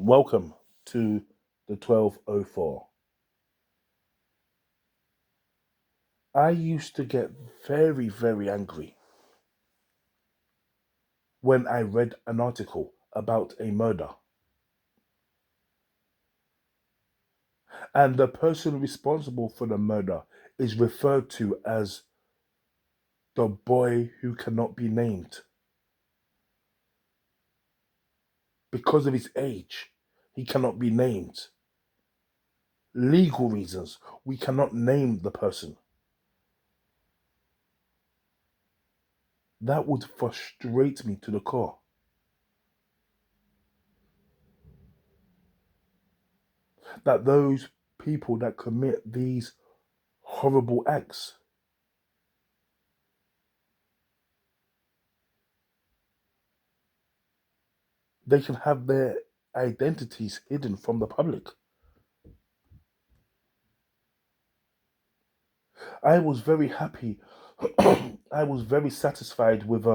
Welcome to the 1204. I used to get very, very angry when I read an article about a murder and the person responsible for the murder is referred to as the boy who cannot be named because of his age. He cannot be named. Legal reasons, we cannot name the person. That would frustrate me to the core. That those people that commit these horrible acts, they can have their identities hidden from the public. I was very happy. I was very satisfied with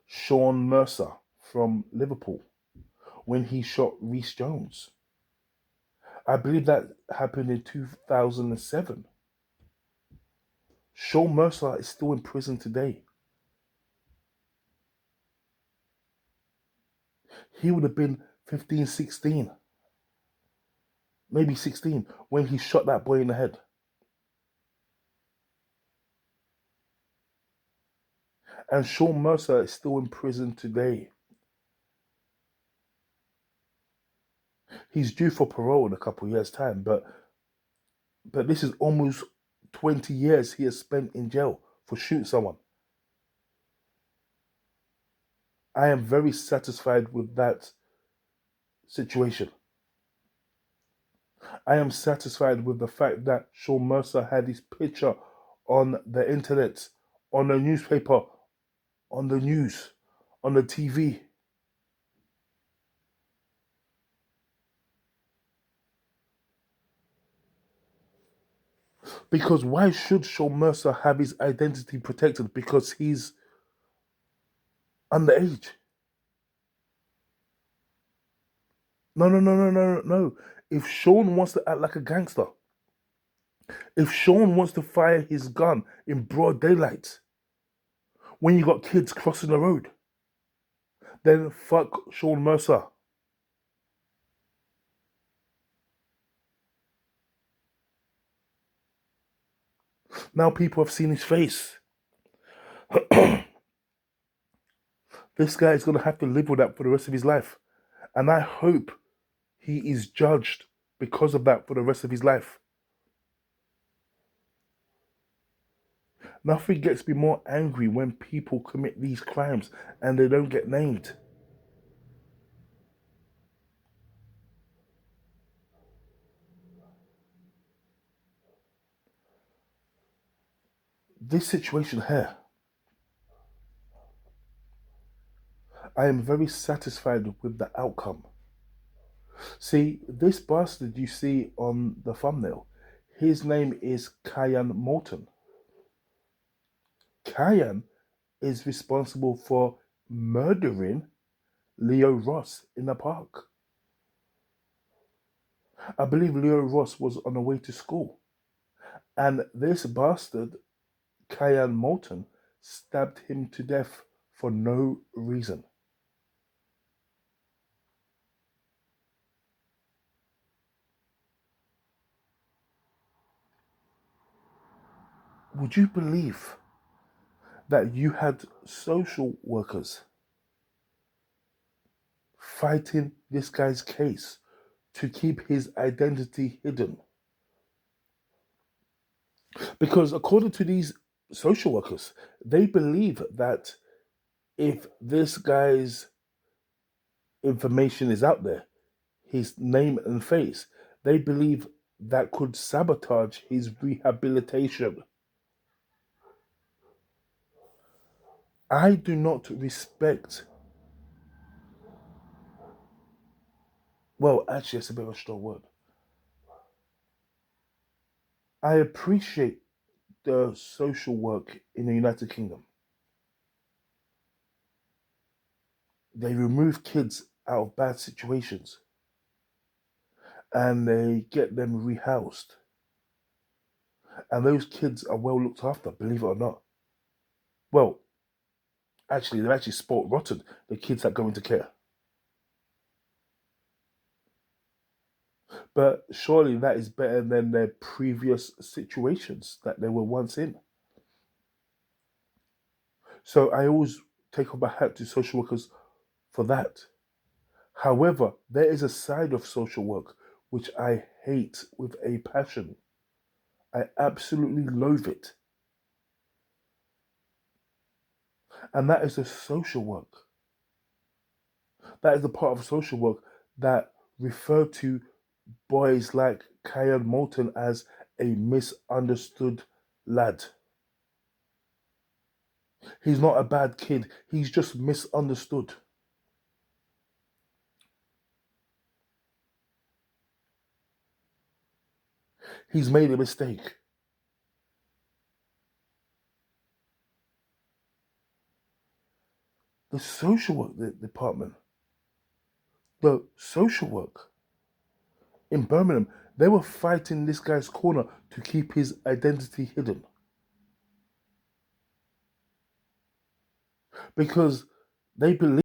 Sean Mercer from Liverpool when he shot Reece Jones. I believe that happened in 2007. Sean Mercer is still in prison today. He would have been 15, 16, maybe 16 when he shot that boy in the head. And Sean Mercer is still in prison today. He's due for parole in a couple of years' time, but this is almost 20 years he has spent in jail for shooting someone. I am very satisfied with that situation. I am satisfied with the fact that Sean Mercer had his picture on the internet, on the newspaper, on the news, on the TV. Because why should Sean Mercer have his identity protected? Because he's underage. No, no, no, no, no, no. If Sean wants to act like a gangster, if Sean wants to fire his gun in broad daylight, when you got kids crossing the road, then fuck Sean Mercer. Now people have seen his face. This guy is going to have to live with that for the rest of his life. And I hope he is judged because of that for the rest of his life. Nothing gets me more angry when people commit these crimes and they don't get named. This situation here, I am very satisfied with the outcome. See, this bastard you see on the thumbnail, his name is KIAN Moulton. KIAN is responsible for murdering Leo Ross in the park. I believe Leo Ross was on the way to school. And this bastard, KIAN Moulton, stabbed him to death for no reason. Would you believe that you had social workers fighting this guy's case to keep his identity hidden? Because according to these social workers, they believe that if this guy's information is out there, his name and face, they believe that could sabotage his rehabilitation. I do not respect, well, actually, it's a bit of a strong word. I appreciate the social work in the United Kingdom. They remove kids out of bad situations and they get them rehoused. And those kids are well looked after, believe it or not. Well, actually, they're actually sport rotten, the kids that go into care. But surely that is better than their previous situations that they were once in. So I always take off my hat to social workers for that. However, there is a side of social work which I hate with a passion. I absolutely loathe it. And that is the social work. That is the part of social work that refer to boys like KIAN MOULTON as a misunderstood lad. He's not a bad kid, he's just misunderstood. He's made a mistake. The social work department, the social work in Birmingham, they were fighting this guy's corner to keep his identity hidden because they believe